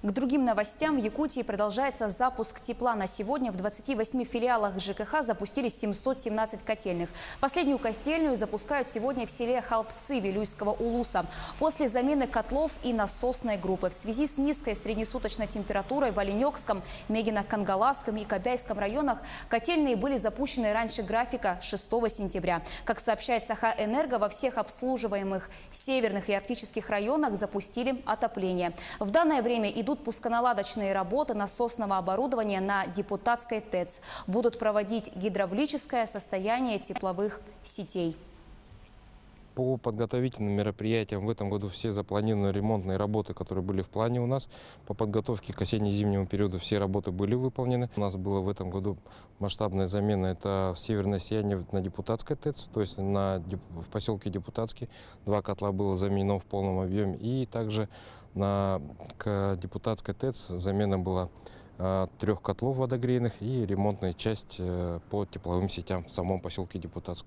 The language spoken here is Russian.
К другим новостям. В Якутии продолжается запуск тепла. На сегодня в 28 филиалах ЖКХ запустили 717 котельных. Последнюю котельную запускают сегодня в селе Халпцы Вилюйского улуса. После замены котлов и насосной группы. В связи с низкой среднесуточной температурой в Оленёкском, Мегино-Кангаласском и Кобяйском районах котельные были запущены раньше графика 6 сентября. Как сообщает Саха-Энерго, во всех обслуживаемых северных и арктических районах запустили отопление. В данное время идут пусконаладочные работы насосного оборудования на Депутатской ТЭЦ. Будут проводить гидравлическое состояние тепловых сетей. По подготовительным мероприятиям в этом году все запланированные ремонтные работы, которые были в плане у нас, по подготовке к осенне-зимнему периоду все работы были выполнены. У нас было в этом году масштабная замена. Это северное сияние на Депутатской ТЭЦ, то есть в поселке Депутатский 2 котла было заменено в полном объеме. И также к Депутатской ТЭЦ замена была 3 котлов водогрейных и ремонтная часть по тепловым сетям в самом поселке Депутатск.